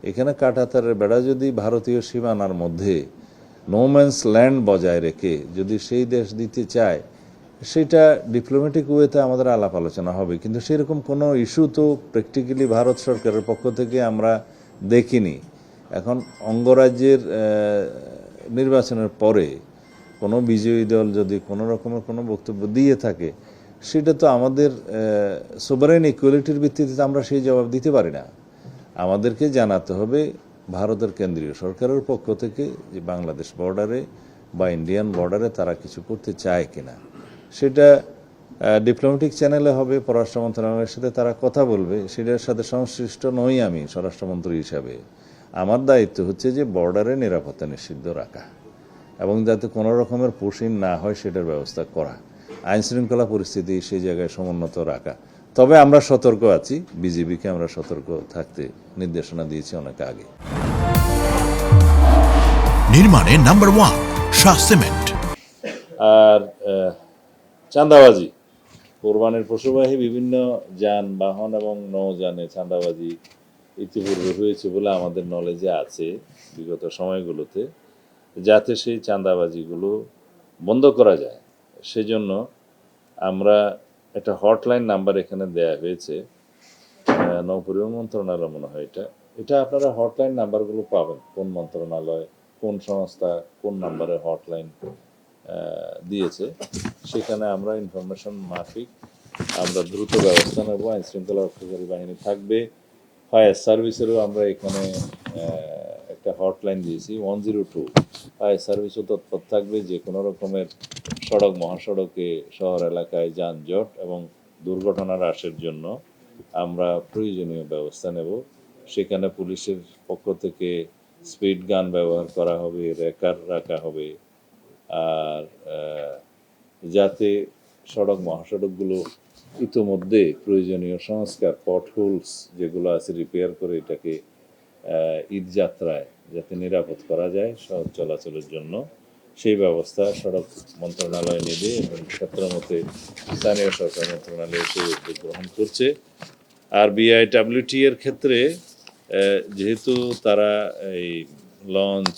এখানে কাঁটাতারের বেড়া যদি ভারতীয় সীমানার মধ্যে নোম্যান্স ল্যান্ড বজায় রেখে যদি সেই দেশ দিতে চায়, সেটা ডিপ্লোম্যাটিক ওয়েতে আমাদের আলাপ আলোচনা হবে, কিন্তু সেরকম কোনো ইস্যু তো প্র্যাকটিক্যালি ভারত সরকারের পক্ষ থেকে আমরা দেখিনি। এখন অঙ্গরাজ্যের নির্বাচনের পরে কোনো বিজয়ী দল যদি কোনো রকমের কোনো বক্তব্য দিয়ে থাকে, সেটা তো আমাদের সোভারেন ইকুয়ালিটির ভিত্তিতে আমরা সেই জবাব দিতে পারি না। আমাদেরকে জানাতে হবে ভারতের কেন্দ্রীয় সরকারের পক্ষ থেকে যে বাংলাদেশ বর্ডারে বা ইন্ডিয়ান বর্ডারে তারা কিছু করতে চায় কিনা। সেটা ডিপ্লোম্যাটিক চ্যানেলে হবে, পররাষ্ট্র মন্ত্রণালয়ের সাথে তারা কথা বলবে, সেটার সাথে সংশ্লিষ্ট নই আমি স্বরাষ্ট্রমন্ত্রী হিসাবে। আমার দায়িত্ব হচ্ছে যে বর্ডারে নিরাপত্তা নিশ্চিত রাখা এবং যাতে কোনো রকমের পুশিং না হয় সেটার ব্যবস্থা করা, আইনশৃঙ্খলা পরিস্থিতি সেই জায়গায় সমুন্নত রাখা। তবে আমরা সতর্ক আছি, বিজিবিকে আমরা সতর্ক থাকতে নির্দেশনা দিয়েছি অনেক আগে। নির্মাণে নাম্বার 1 শাহ সিমেন্ট। আর চাঁদাবাজি, কোরবানির পশুবাহী বিভিন্ন যানবাহন এবং নৌযানে চাঁদাবাজি ইতিপূর্বে হয়েছে বলে আমাদের নলেজে আছে বিগত সময়গুলোতে। যাতে সেই চাঁদাবাজিগুলো বন্ধ করা যায় সেজন্য আমরা একটা হটলাইন নাম্বার এখানে দেয়া হয়েছে, নৌপরিবহন মন্ত্রণালয় মনে হয় এটা আপনারা হটলাইন নাম্বারগুলো পাবেন, কোন মন্ত্রণালয় কোন সংস্থা কোন নাম্বারে হটলাইন দিয়েছে, সেখানে আমরা ইনফরমেশন মাফিক আমরা দ্রুত ব্যবস্থা নেব। আইন শৃঙ্খলা রক্ষাকারী বাহিনী থাকবে, ফায়ার সার্ভিসেরও আমরা এখানে একটা হটলাইন দিয়েছি 102। ফায়ার সার্ভিসও তৎপর থাকবে যে কোনো রকমের সড়ক মহাসড়কে শহর এলাকায় যানজট এবং দুর্ঘটনা হ্রাসের জন্য আমরা প্রয়োজনীয় ব্যবস্থা নেব। সেখানে পুলিশের পক্ষ থেকে স্পিড গান ব্যবহার করা হবে, রেকার রাখা হবে, আর যাতে সড়ক মহাসড়কগুলো ইতোমধ্যে প্রয়োজনীয় সংস্কার, পটহোলস যেগুলো আছে রিপেয়ার করে এটাকে ঈদ যাত্রায় যাতে নিরাপদ করা যায় সড়ক চলাচলের জন্য, সেই ব্যবস্থা সড়ক মন্ত্রণালয় নেবে এবং ক্ষেত্রমতে স্থানীয় সরকার মন্ত্রণালয় সেই উদ্যোগ গ্রহণ করছে। আর বিআইডব্লিউটি এর ক্ষেত্রে যেহেতু তারা এই লঞ্চ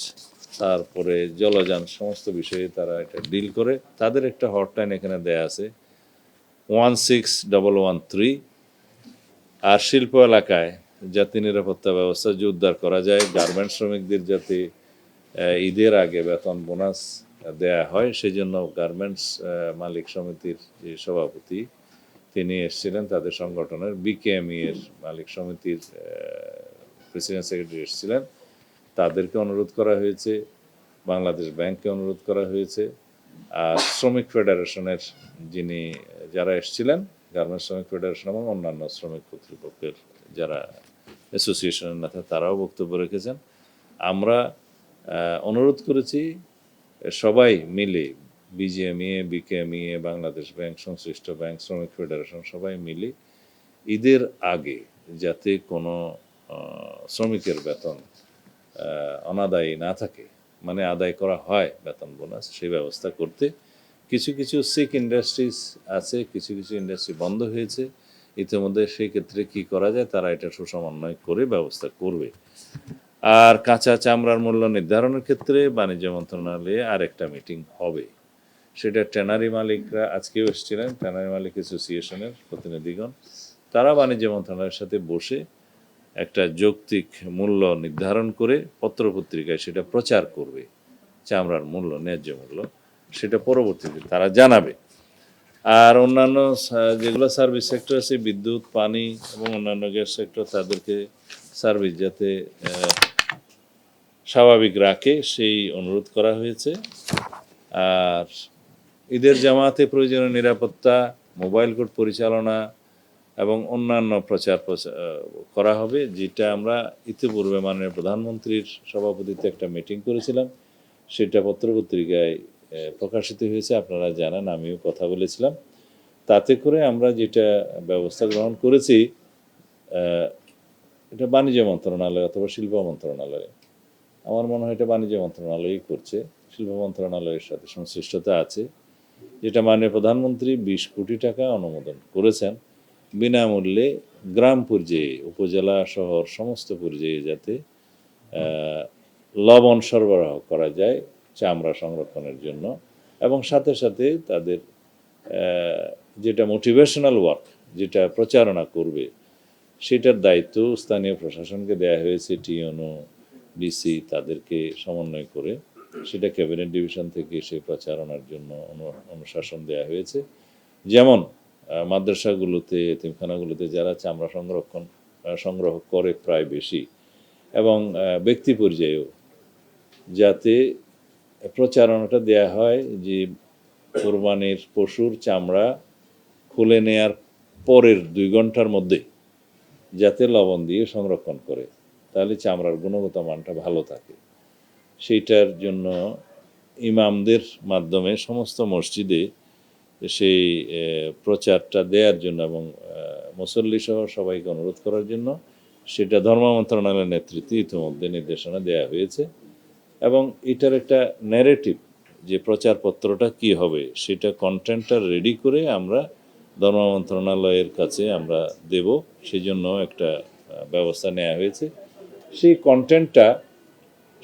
তারপরে জলযান সমস্ত বিষয়ে তারা এটা ডিল করে, তাদের একটা হটলাইন এখানে দেয়া আছে 16113। আর শিল্প এলাকায় যাতে নিরাপত্তা ব্যবস্থা জোরদার করা যায়, গার্মেন্টস শ্রমিকদের যাতে ঈদের আগে বেতন বোনাস দেয়া হয়, সেই জন্য গার্মেন্টস মালিক সমিতির যে সভাপতি তিনি এসেছিলেন, তাদের সংগঠনের বিকেএমই এর মালিক সমিতির প্রেসিডেন্ট সেক্রেটারি এসেছিলেন, তাদেরকে অনুরোধ করা হয়েছে, বাংলাদেশ ব্যাংককে অনুরোধ করা হয়েছে, আর শ্রমিক ফেডারেশনের যারা এসেছিলেন, গার্মেন্টস শ্রমিক ফেডারেশন এবং অন্যান্য শ্রমিক কর্তৃপক্ষের যারা অ্যাসোসিয়েশনের নেতা তারাও বক্তব্য রেখেছেন। আমরা অনুরোধ করেছি সবাই মিলে, বিজিএমইএ, বিকেএমইএ, বাংলাদেশ ব্যাংক, সংশ্লিষ্ট ব্যাংক, শ্রমিক ফেডারেশন সবাই মিলে ঈদের আগে যাতে কোনো শ্রমিকের বেতন অনাদায়ী না থাকে, মানে আদায় করা হয় বেতন বোনাস, সেই ব্যবস্থা করতে। কিছু কিছু সিক ইন্ডাস্ট্রিজ আছে, কিছু কিছু ইন্ডাস্ট্রি বন্ধ হয়েছে ইতিমধ্যে, সেই ক্ষেত্রে কী করা যায় তারা এটা সুসমন্বয় করে ব্যবস্থা করবে। আর কাঁচা চামড়ার মূল্য নির্ধারণের ক্ষেত্রে বাণিজ্য মন্ত্রণালয়ে আরেকটা মিটিং হবে, সেটা ট্যানারি মালিকরা আজকেও এসেছিলেন, ট্যানারি মালিক অ্যাসোসিয়েশনের প্রতিনিধিগণ, তারা বাণিজ্য মন্ত্রণালয়ের সাথে বসে একটা যৌক্তিক মূল্য নির্ধারণ করে পত্রপত্রিকায় সেটা প্রচার করবে, চামড়ার মূল্য, ন্যায্য মূল্য, সেটা পরবর্তীতে তারা জানাবে। আর অন্যান্য যেগুলো সার্ভিস সেক্টর আছে, বিদ্যুৎ, পানি এবং অন্যান্য গ্যাস সেক্টর, তাদেরকে সার্ভিস যাতে স্বাভাবিক রাখে সেই অনুরোধ করা হয়েছে। আর ঈদের জামাতে প্রয়োজনীয় নিরাপত্তা, মোবাইল কোর্ট পরিচালনা এবং অন্যান্য প্রচার করা হবে, যেটা আমরা ইতিপূর্বে মাননীয় প্রধানমন্ত্রীর সভাপতিত্বে একটা মিটিং করেছিলাম, সেটা পত্রপত্রিকায় প্রকাশিত হয়েছে, আপনারা জানেন, আমিও কথা বলেছিলাম। তাতে করে আমরা যেটা ব্যবস্থা গ্রহণ করেছি, এটা বাণিজ্য মন্ত্রণালয় অথবা শিল্প মন্ত্রণালয়, আমার মনে হয় এটা বাণিজ্য মন্ত্রণালয়ই করছে, শিল্প মন্ত্রণালয়ের সাথে সংশ্লিষ্টতা আছে, যেটা মাননীয় প্রধানমন্ত্রী 20 কোটি টাকা অনুমোদন করেছেন বিনামূল্যে গ্রাম পর্যায়ে, উপজেলা শহর সমস্ত পর্যায়ে যাতে লবণ সরবরাহ করা যায় চামড়া সংরক্ষণের জন্য, এবং সাথে সাথে তাদের যেটা মোটিভেশনাল ওয়ার্ক, যেটা প্রচারণা করবে, সেটার দায়িত্ব স্থানীয় প্রশাসনকে দেওয়া হয়েছে। টিএনও, ডিসি তাদেরকে সমন্বয় করে সেটা ক্যাবিনেট ডিভিশন থেকে সেই প্রচারণার জন্য অনুশাসন দেওয়া হয়েছে। যেমন মাদ্রাসাগুলোতে, এতিমখানাগুলোতে যারা চামড়া সংগ্রহ করে প্রায় বেশি, এবং ব্যক্তি পর্যায়েও যাতে প্রচারণাটা দেয়া হয় যে কোরবানির পশুর চামড়া খুলে নেয়ার পরের 2 ঘন্টার মধ্যে যাতে লবণ দিয়ে সংরক্ষণ করে, তাহলে চামড়ার গুণগত মানটা ভালো থাকে। সেইটার জন্য ইমামদের মাধ্যমে সমস্ত মসজিদে সেই প্রচারটা দেওয়ার জন্য এবং মুসল্লি সহ সবাইকে অনুরোধ করার জন্য সেটা ধর্ম মন্ত্রণালয়ের নেতৃত্বে ইতিমধ্যে নির্দেশনা দেওয়া হয়েছে। এবং এটার একটা ন্যারেটিভ, যে প্রচারপত্রটা কি হবে, সেটা কন্টেন্টটা রেডি করে আমরা ধর্ম মন্ত্রণালয়ের কাছে আমরা দেব, সেই জন্য একটা ব্যবস্থা নেওয়া হয়েছে। সেই কন্টেন্টটা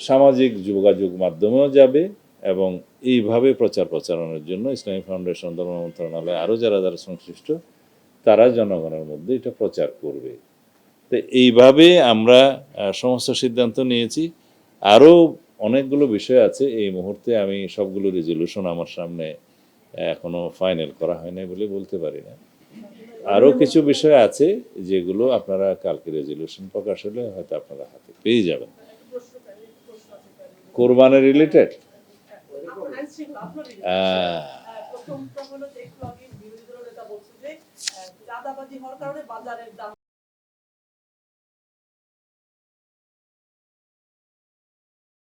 সামাজিক যোগাযোগ মাধ্যমেও যাবে, এবং এইভাবে প্রচারণার জন্য ইসলামী ফাউন্ডেশন, ধর্ম মন্ত্রণালয়, আরও যারা যারা সংশ্লিষ্ট তারা জনগণের মধ্যে এটা প্রচার করবে। তো এইভাবে আমরা সমস্ত সিদ্ধান্ত নিয়েছি। আরও অনেকগুলো বিষয় আছে, এই মুহূর্তে আমি সবগুলো রেজলিউশন আমার সামনে এখনো ফাইনাল করা হয় নাই বলে বলতে পারি না। আরও কিছু বিষয় আছে যেগুলো আপনারা কালকে রেজলিউশন প্রকাশ হলে হয়তো আপনারা হাতে পেয়ে যাবেন। কোরবানি রিলেটেড প্রথমটা হলো যে একটু আগে বিরোধী দলের নেতা বলছে যে চাঁদাবাজি হওয়ার কারণে বাজারের দাম